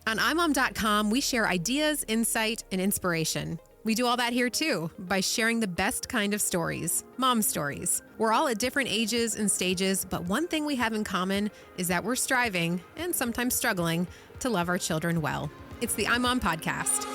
On imom.com, we share ideas, insight, and inspiration. We do all that here too by sharing the best kind of stories, mom stories. We're all at different ages and stages, but one thing we have in common is that we're striving, and sometimes struggling, to love our children well. It's the iMom Podcast.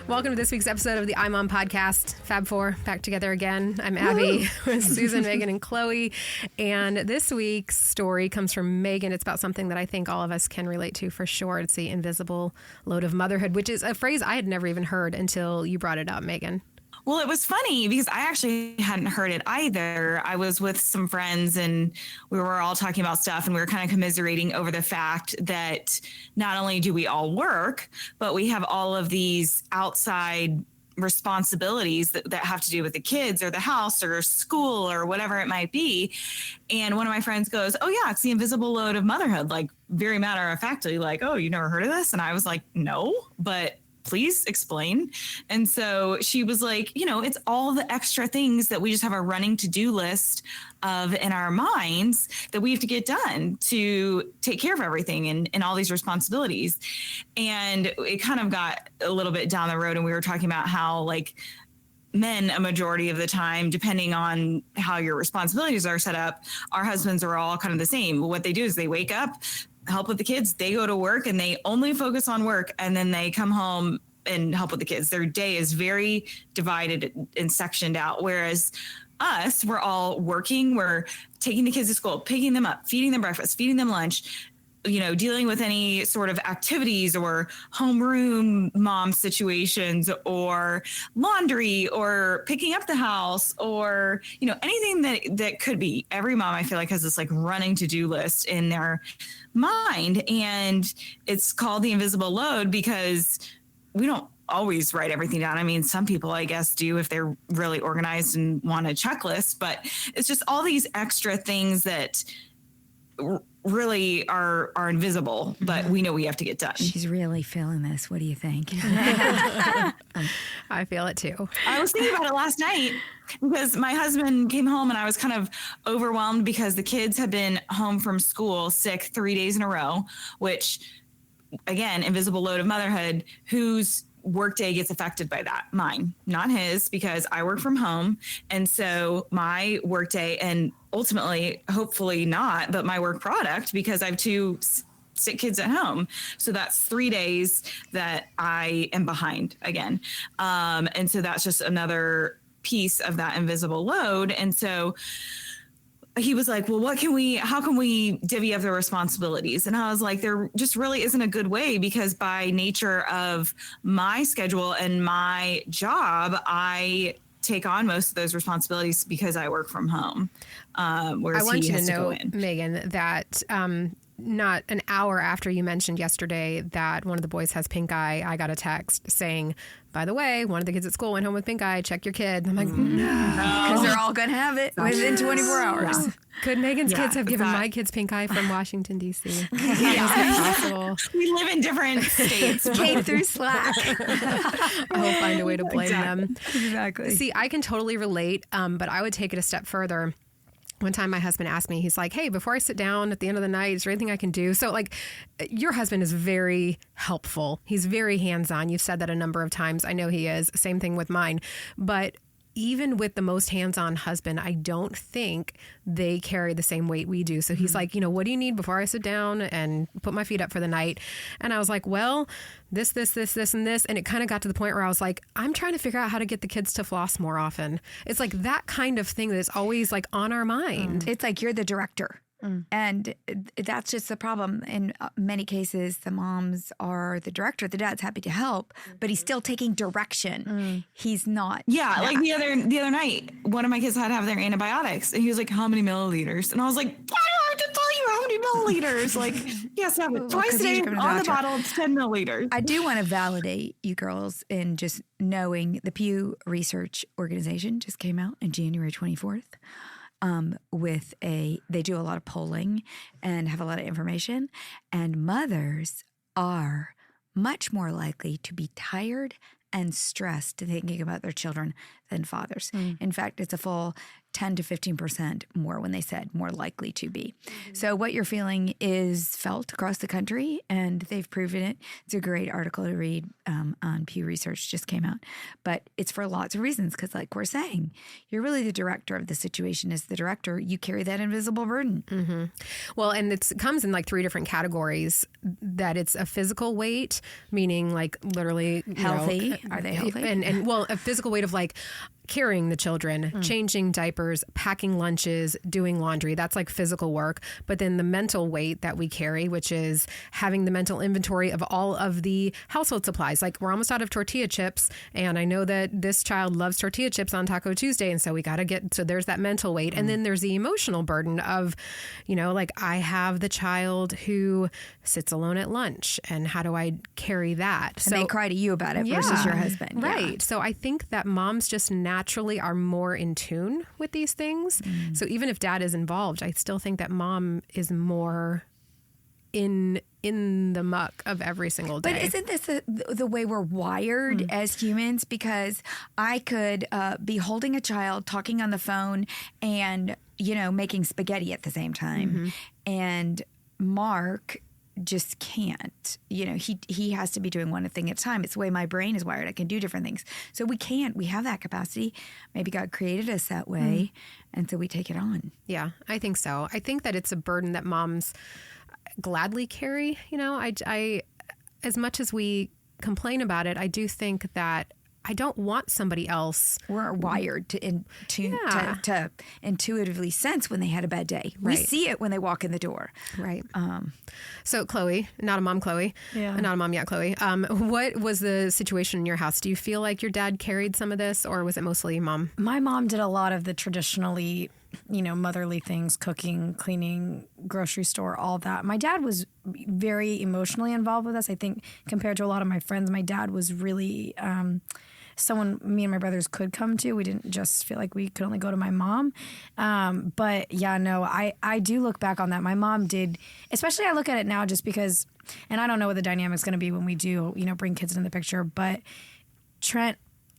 Welcome to this week's episode of the iMom Podcast. Fab Four, back together again. I'm Abby with Susan, Megan, and Chloe. And this week's story comes from Megan. It's about something that I think all of us can relate to for sure. It's the invisible load of motherhood, which is a phrase I had never even heard until you brought it up, Megan. Well, it was funny because I actually hadn't heard it either. I was with some friends and we were all talking about stuff and we were kind of commiserating over the fact that not only do we all work, but we have all of these outside responsibilities that have to do with the kids or the house or school or whatever it might be. And one of my friends goes, "Oh yeah, it's the invisible load of motherhood." Like very matter of factly, like, "Oh, you never heard of this?" And I was like, "No, but please explain." And so she was like, it's all the extra things that we just have a running to-do list of in our minds that we have to get done to take care of everything and all these responsibilities. And it kind of got a little bit down the road and we were talking about how like men, a majority of the time, depending on how your responsibilities are set up, our husbands are all kind of the same. What they do is they wake up, help with the kids, they go to work and they only focus on work, and then they come home and help with the kids. Their day is very divided and sectioned out. Whereas us, we're all working, we're taking the kids to school, picking them up, feeding them breakfast, feeding them lunch, dealing with any sort of activities or homeroom mom situations or laundry or picking up the house or, anything that could be. Every mom, I feel like, has this like running to-do list in their mind. And it's called the invisible load because we don't always write everything down. I mean, some people, I guess, do if they're really organized and want a checklist, but it's just all these extra things that really are invisible, but we know we have to get done. She's really feeling this. What do you think? I feel it too. I was thinking about it last night because my husband came home and I was kind of overwhelmed because the kids had been home from school sick 3 days in a row, which, again, invisible load of motherhood. Whose workday gets affected by that? Mine, not his, because I work from home. And so my workday, and ultimately, hopefully not, but my work product, because I have two sick kids at home. So that's 3 days that I am behind again. And so that's just another piece of that invisible load. And so he was like, "Well, how can we divvy up the responsibilities?" And I was like, there just really isn't a good way, because by nature of my schedule and my job, I take on most of those responsibilities because I work from home. Whereas I want he you has to to go know, in. Megan, that not an hour after you mentioned yesterday that one of the boys has pink eye, I got a text saying, "By the way, one of the kids at school went home with pink eye. Check your kid." I'm like, no. Because they're all going to have it within 24 hours. Yeah. Could Megan's kids have given my kids pink eye from Washington, D.C.? Possible? We live in different states. Came through Slack. I'll find a way to blame them. Exactly. See, I can totally relate, but I would take it a step further. One time my husband asked me, he's like, "Hey, before I sit down at the end of the night, is there anything I can do?" So like, your husband is very helpful. He's very hands-on. You've said that a number of times. I know he is. Same thing with mine. But even with the most hands-on husband, I don't think they carry the same weight we do. So he's like, "What do you need before I sit down and put my feet up for the night?" And I was like, "Well, this, and this." And it kind of got to the point where I was like, I'm trying to figure out how to get the kids to floss more often. It's like that kind of thing that's always like on our mind. It's like you're the director. And that's just the problem. In many cases, the moms are the director. The dad's happy to help, but he's still taking direction. He's not. Yeah, like the other night, one of my kids had to have their antibiotics, and he was like, "How many milliliters?" And I was like, "Why do I have to tell you how many milliliters?" Like, yes, have it twice a day on the bottle. It's 10 milliliters. I do want to validate you girls in just knowing the Pew Research Organization just came out on January 24th. They do a lot of polling and have a lot of information, and mothers are much more likely to be tired and stressed thinking about their children than fathers. In fact, it's a full 10 to 15% more when they said more likely to be. So what you're feeling is felt across the country, and they've proven it. It's a great article to read on Pew Research, just came out. But it's for lots of reasons, because like we're saying, you're really the director of the situation. As the director, you carry that invisible burden. Well, and it comes in like 3 different categories. That it's a physical weight, meaning like literally Healthy. Are they healthy? And well, a physical weight of like carrying the children, changing diapers, packing lunches, doing laundry. That's like physical work. But then the mental weight that we carry, which is having the mental inventory of all of the household supplies. Like we're almost out of tortilla chips. And I know that this child loves tortilla chips on Taco Tuesday. And so we got to so there's that mental weight. And then there's the emotional burden of, like I have the child who sits alone at lunch. And how do I carry that? And they cry to you about it versus your husband. Right. Yeah. So I think that moms just naturally are more in tune with these things. So even if dad is involved, I still think that mom is more in the muck of every single day. But isn't this the way we're wired as humans? Because I could be holding a child, talking on the phone, and, making spaghetti at the same time. And Mark just can't. He has to be doing one thing at a time. It's the way my brain is wired. I can do different things. So we have that capacity. Maybe God created us that way. And so we take it on. Yeah, I think so. I think that it's a burden that moms gladly carry. I as much as we complain about it, I do think that I don't want somebody else. We're wired to intuitively sense when they had a bad day. We see it when they walk in the door. Right. So Chloe, not a mom Chloe, not a mom yet Chloe. What was the situation in your house? Do you feel like your dad carried some of this, or was it mostly mom? My mom did a lot of the traditionally, motherly things, cooking, cleaning, grocery store, all that. My dad was very emotionally involved with us. I think compared to a lot of my friends, my dad was really someone me and my brothers could come to. We didn't just feel like we could only go to my mom. But yeah, no, I do look back on that. My mom did, especially I look at it now just because, and I don't know what the dynamic's going to be when we do, bring kids into the picture, but Trent,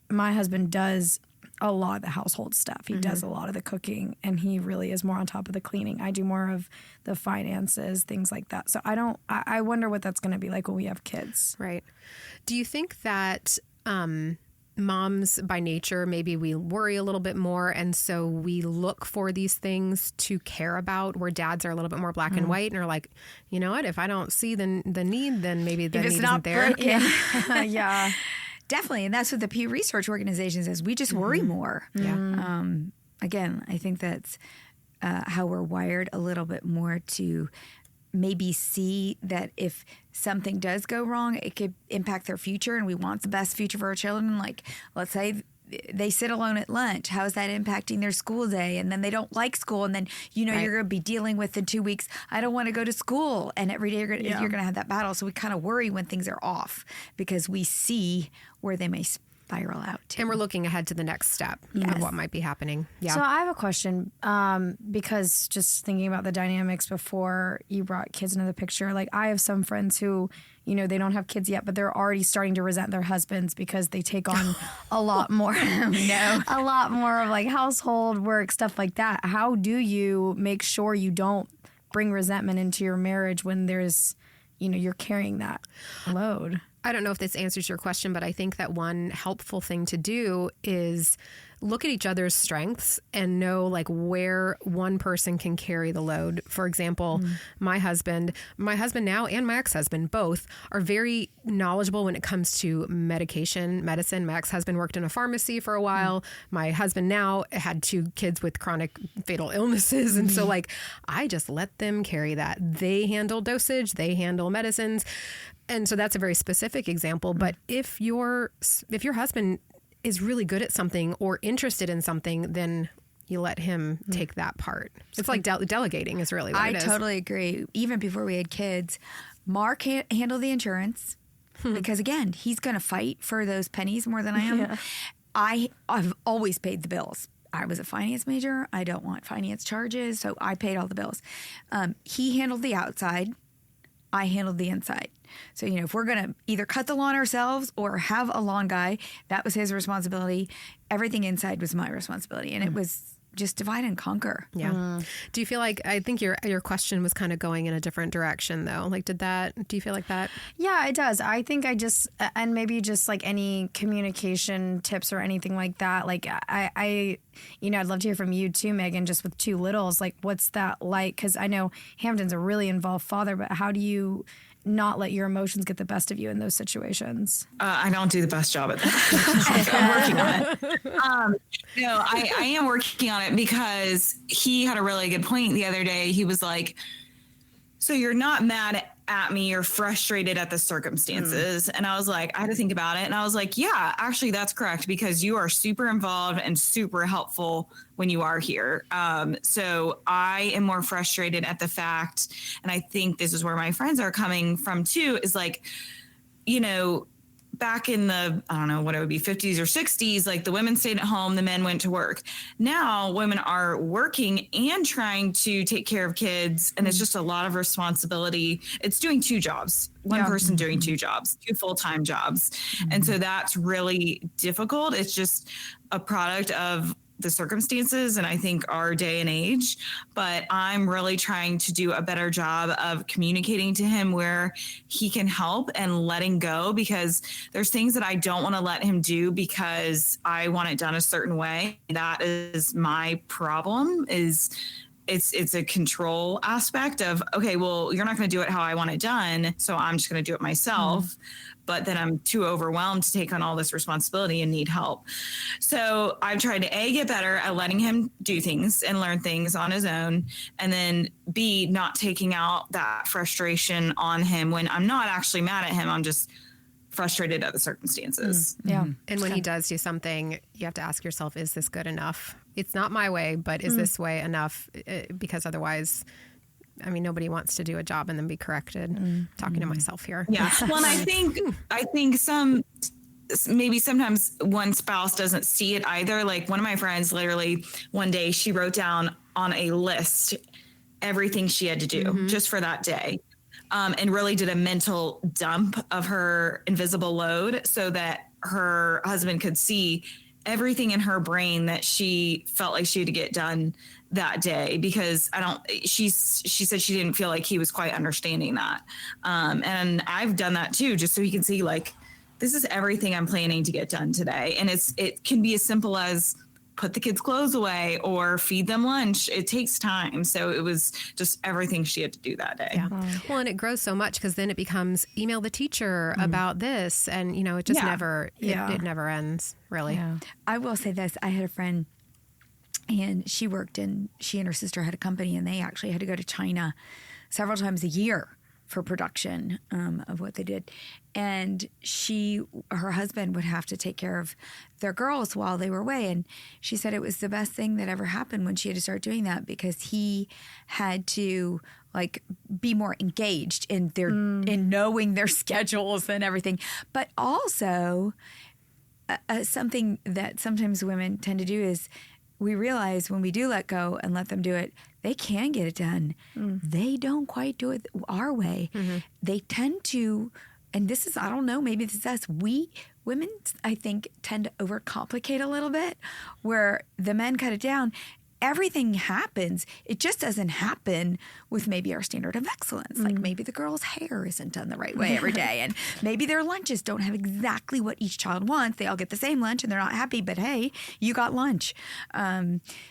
my husband, does a lot of the household stuff. He does a lot of the cooking, and he really is more on top of the cleaning. I do more of the finances, things like that. So I wonder what that's going to be like when we have kids. Right. Do you think that moms by nature, maybe we worry a little bit more, and so we look for these things to care about, where dads are a little bit more black and white and are like, you know what, if I don't see the need, then maybe the need isn't there. Yeah. Definitely. And that's what the Pew Research organization says. We just worry more. Yeah. Again, I think that's how we're wired a little bit more to maybe see that if something does go wrong, it could impact their future, and we want the best future for our children. Like, let's say they sit alone at lunch. How is that impacting their school day? And then they don't like school. And then, you're going to be dealing with in 2 weeks, I don't want to go to school. And every day you're going to have that battle. So we kind of worry when things are off because we see where they may spiral out to. And we're looking ahead to the next step of what might be happening. Yeah. So I have a question because just thinking about the dynamics before you brought kids into the picture, like I have some friends who, they don't have kids yet, but they're already starting to resent their husbands because they take on a lot more, a lot more of like household work, stuff like that. How do you make sure you don't bring resentment into your marriage when there's, you're carrying that load? I don't know if this answers your question, but I think that one helpful thing to do is look at each other's strengths and know like where one person can carry the load. For example, my husband now and my ex-husband both are very knowledgeable when it comes to medicine. My ex-husband worked in a pharmacy for a while. My husband now had 2 kids with chronic fatal illnesses. And so like, I just let them carry that. They handle dosage, they handle medicines. And so that's a very specific example. But if your husband is really good at something or interested in something, then you let him take that part. It's like delegating is really what it is. I totally agree. Even before we had kids, Mark handled the insurance because, again, he's going to fight for those pennies more than I am. Yeah. I've always paid the bills. I was a finance major. I don't want finance charges, so I paid all the bills. He handled the outside. I handled the inside. So, if we're going to either cut the lawn ourselves or have a lawn guy, that was his responsibility. Everything inside was my responsibility. And it was just divide and conquer. Yeah. Do you feel like, I think your question was kind of going in a different direction though. Like, do you feel like that? Yeah, it does. I think and maybe just like any communication tips or anything like that. Like I'd love to hear from you too, Megan, just with two littles, like what's that like? Cause I know Hampton's a really involved father, but how do you not let your emotions get the best of you in those situations? I don't do the best job at that. I'm working on it. No, I am working on it because he had a really good point the other day. He was like, so you're not mad at me, you're frustrated at the circumstances. And I was like, I had to think about it. And I was like, yeah, actually that's correct, because you are super involved and super helpful when you are here. So I am more frustrated at the fact, and I think this is where my friends are coming from too, is like, back in the, I don't know what it would be, 50s or 60s, like the women stayed at home, the men went to work. Now women are working and trying to take care of kids. And it's just a lot of responsibility. It's doing two jobs, one person doing two jobs, two full-time jobs. And so that's really difficult. It's just a product of the circumstances and I think our day and age, but I'm really trying to do a better job of communicating to him where he can help and letting go, because there's things that I don't want to let him do because I want it done a certain way. That is my problem. It's a control aspect of, okay, well, you're not going to do it how I want it done, so I'm just going to do it myself. But then I'm too overwhelmed to take on all this responsibility and need help. So I've tried to get better at letting him do things and learn things on his own. And then B, not taking out that frustration on him when I'm not actually mad at him. I'm just frustrated at the circumstances. Yeah. And when he does do something, you have to ask yourself, is this good enough? It's not my way, but is this way enough? Because otherwise, I mean, nobody wants to do a job and then be corrected. Talking to myself here. Yeah. Well, and I think maybe sometimes one spouse doesn't see it either. Like one of my friends, literally one day she wrote down on a list everything she had to do just for that day. And really did a mental dump of her invisible load so that her husband could see everything in her brain that she felt like she had to get done that day, because she said she didn't feel like he was quite understanding that. And I've done that too, just so he can see like, this is everything I'm planning to get done today. And it can be as simple as put the kids' clothes away or feed them lunch. It takes time. So it was just everything she had to do that day. Yeah. Well, and it grows so much because then it becomes email the teacher about this. And, it just never, it never ends, really. Yeah. I will say this. I had a friend and she and her sister had a company, and they actually had to go to China several times a year for production of what they did. And her husband would have to take care of their girls while they were away. And she said it was the best thing that ever happened when she had to start doing that, because he had to like be more engaged in in knowing their schedules and everything. But also something that sometimes women tend to do is we realize when we do let go and let them do it, they can get it done. They don't quite do it our way. They tend to, and this is, I don't know, maybe this is us. We women, I think, tend to overcomplicate a little bit, where the men cut it down. Everything happens. It just doesn't happen with maybe our standard of excellence. Like maybe the girl's hair isn't done the right way every day, and maybe their lunches don't have exactly what each child wants. They all get the same lunch and they're not happy, but hey, you got lunch.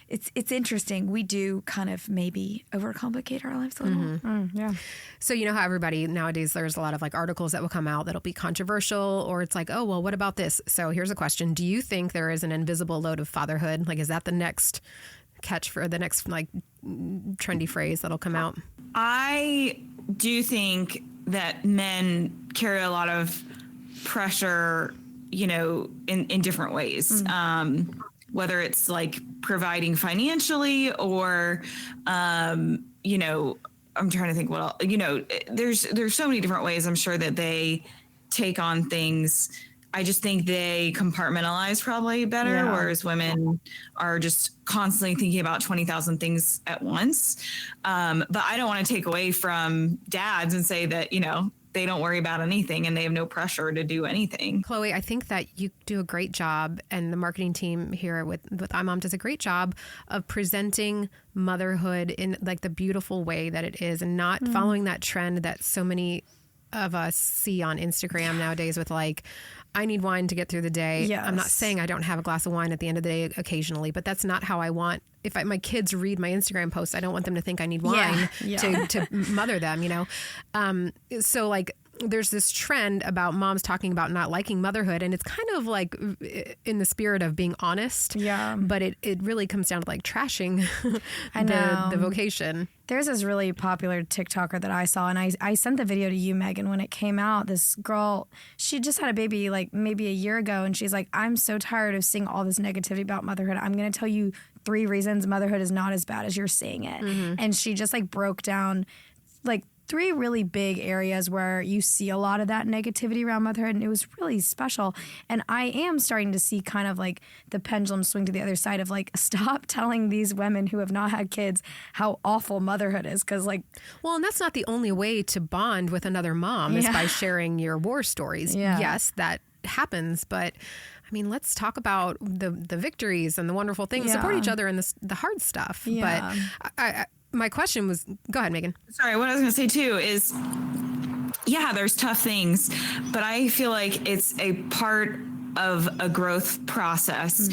It's interesting. We do kind of maybe overcomplicate our lives a little. Yeah. So you know how everybody nowadays, there's a lot of like articles that will come out that'll be controversial, or it's like, oh, well, what about this? So here's a question. Do you think there is an invisible load of fatherhood? Like, is that the next catch for the next like trendy phrase that'll come out? I do think that men carry a lot of pressure, in different ways. Whether it's like providing financially or, I'm trying to think there's so many different ways I'm sure that they take on things I just think they compartmentalize probably better, whereas women are just constantly thinking about 20,000 things at once. But I don't want to take away from dads and say that, they don't worry about anything and they have no pressure to do anything. Chloe, I think that you do a great job, and the marketing team here with iMom does a great job of presenting motherhood in like the beautiful way that it is, and not following that trend that so many of us see on Instagram nowadays with like, I need wine to get through the day. Yes. I'm not saying I don't have a glass of wine at the end of the day occasionally, but that's not how I want. If my kids read my Instagram posts, I don't want them to think I need wine to mother them, So like there's this trend about moms talking about not liking motherhood, and it's kind of like in the spirit of being honest. Yeah. But it really comes down to like trashing the vocation. There's this really popular TikToker that I saw, and I sent the video to you, Megan, when it came out. This girl, she just had a baby like maybe a year ago, and she's like, I'm so tired of seeing all this negativity about motherhood. I'm going to tell you 3 reasons motherhood is not as bad as you're seeing it. And she just like broke down like 3 really big areas where you see a lot of that negativity around motherhood, and it was really special. And I am starting to see kind of like the pendulum swing to the other side of like, stop telling these women who have not had kids how awful motherhood is. Because like, well, and that's not the only way to bond with another mom is by sharing your war stories. Yeah. Yes, that happens, but I mean, let's talk about the victories and the wonderful things. Support each other in the hard stuff. Yeah. But I my question was, go ahead, Megan. Sorry, what I was going to say too is, there's tough things, but I feel like it's a part of a growth process.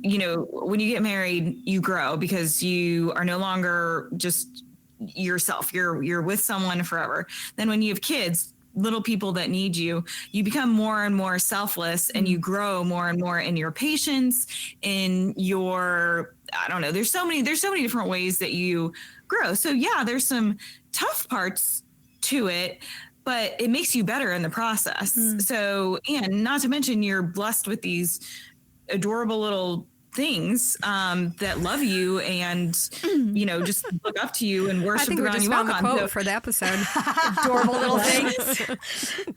When you get married, you grow because you are no longer just yourself. You're with someone forever. Then when you have kids, little people that need you, you become more and more selfless, and you grow more and more in your patience, in your, I don't know, there's so many different ways that you grow. So there's some tough parts to it, but it makes you better in the process. So, and not to mention you're blessed with these adorable little things that love you and just look up to you and worship the ground you walk on. I think we just found the quote for the episode. adorable little things.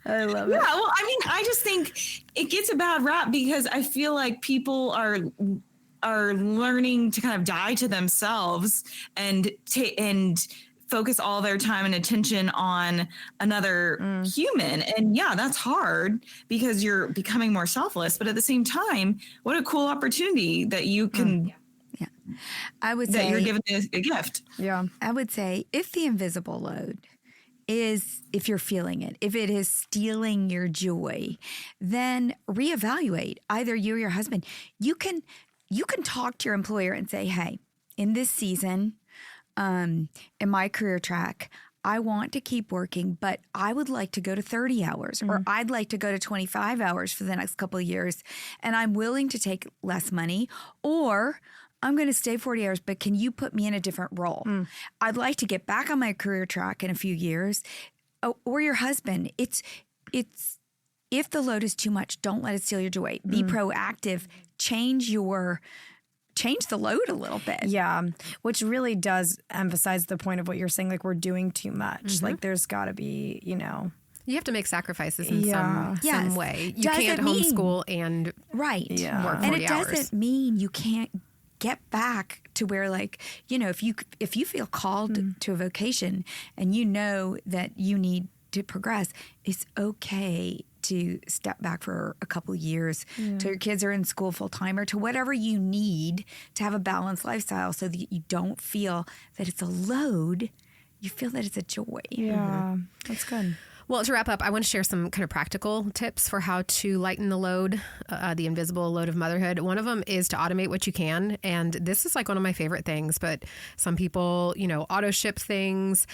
I love it. Yeah, well, I mean, I just think it gets a bad rap because I feel like people are learning to kind of die to themselves and focus all their time and attention on another human. And that's hard because you're becoming more selfless. But at the same time, what a cool opportunity that you can, I would say that you're given a gift. Yeah. I would say if the invisible load is, if you're feeling it, if it is stealing your joy, then reevaluate. Either you or your husband. You can talk to your employer and say, hey, in this season, in my career track, I want to keep working, but I would like to go to 30 hours or I'd like to go to 25 hours for the next couple of years. And I'm willing to take less money, or I'm going to stay 40 hours, but can you put me in a different role? I'd like to get back on my career track in a few years. Or your husband. It's if the load is too much, don't let it steal your joy. Be proactive. Change the load a little bit. Yeah, which really does emphasize the point of what you're saying. Like, we're doing too much. Like, there's got to be, you have to make sacrifices in some way. You can't homeschool and work 40 and it hours. Doesn't mean you can't get back to where, like, if you feel called to a vocation and you know that you need to progress, it's okay to step back for a couple years till your kids are in school full time, or to whatever you need to have a balanced lifestyle, so that you don't feel that it's a load. You feel that it's a joy. Yeah, that's good. Well, to wrap up, I want to share some kind of practical tips for how to lighten the load, the invisible load of motherhood. One of them is to automate what you can. And this is like one of my favorite things, but some people, auto ship things.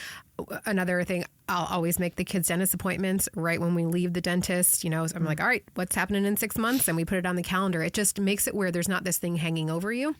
Another thing, I'll always make the kids' dentist appointments right when we leave the dentist. So I'm like, all right, what's happening in 6 months? And we put it on the calendar. It just makes it where there's not this thing hanging over you.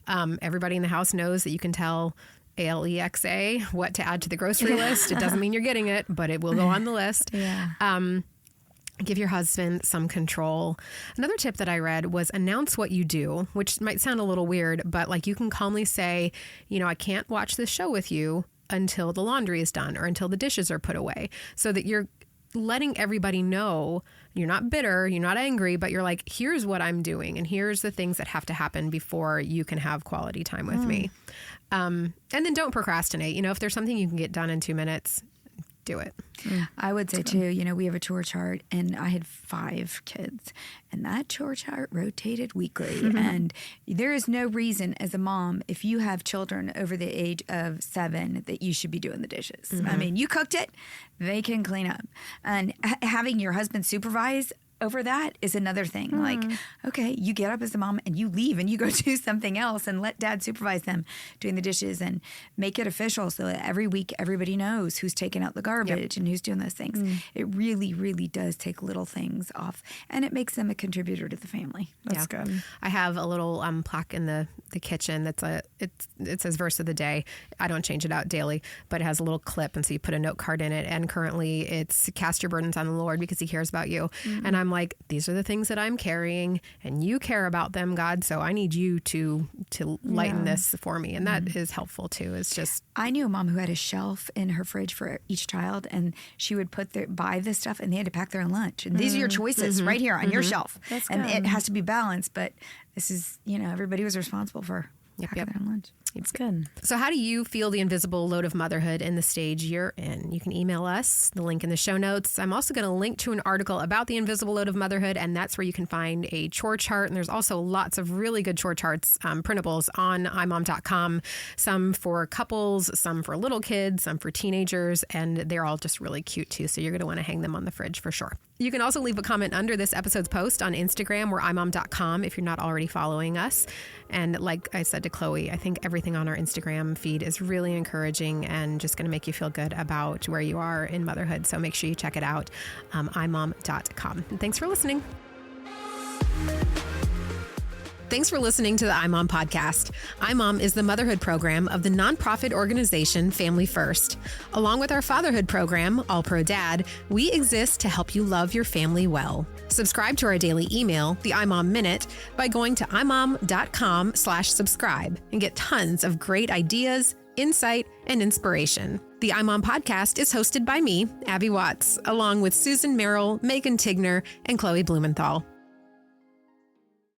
Everybody in the house knows that you can tell Alexa what to add to the grocery list. It doesn't mean you're getting it, but it will go on the list. Give your husband some control. Another tip that I read was announce what you do, which might sound a little weird, but like you can calmly say, I can't watch this show with you until the laundry is done or until the dishes are put away, so that you're letting everybody know you're not bitter, you're not angry, but you're like, here's what I'm doing. And here's the things that have to happen before you can have quality time with me. And then don't procrastinate. If there's something you can get done in 2 minutes, do it. I would say too, we have a chore chart, and I had 5 kids, and that chore chart rotated weekly. And there is no reason as a mom, if you have children over the age of 7, that you should be doing the dishes. I mean, you cooked it, they can clean up. And having your husband supervise over that is another thing. Like, okay, you get up as a mom and you leave and you go do something else, and let dad supervise them doing the dishes, and make it official so that every week everybody knows who's taking out the garbage and who's doing those things. It really, really does take little things off, and it makes them a contributor to the family. That's good. I have a little plaque in the kitchen it says verse of the day. I don't change it out daily, but it has a little clip, and so you put a note card in it, and currently it's cast your burdens on the Lord because he cares about you. And I'm like, these are the things that I'm carrying, and you care about them, God, so I need you to lighten this for me. And that is helpful too. It's just, I knew a mom who had a shelf in her fridge for each child, and she would buy this stuff, and they had to pack their own lunch. And these are your choices right here on your shelf. That's and good. it has to be balanced, but this is, everybody was responsible for packing their own lunch. It's good. So how do you feel the invisible load of motherhood in the stage you're in? You can email us, the link in the show notes. I'm also going to link to an article about the invisible load of motherhood, and that's where you can find a chore chart. And there's also lots of really good chore charts, printables on imom.com, some for couples, some for little kids, some for teenagers, and they're all just really cute too. So you're going to want to hang them on the fridge for sure. You can also leave a comment under this episode's post on Instagram. We're imom.com if you're not already following us. And like I said to Chloe, I think everything on our Instagram feed is really encouraging and just going to make you feel good about where you are in motherhood. So make sure you check it out, imom.com. And thanks for listening. Thanks for listening to the iMom podcast. iMom is the motherhood program of the nonprofit organization Family First. Along with our fatherhood program, All Pro Dad, we exist to help you love your family well. Subscribe to our daily email, the iMom Minute, by going to imom.com/subscribe and get tons of great ideas, insight, and inspiration. The iMom podcast is hosted by me, Abby Watts, along with Susan Merrill, Megan Tigner, and Chloe Blumenthal.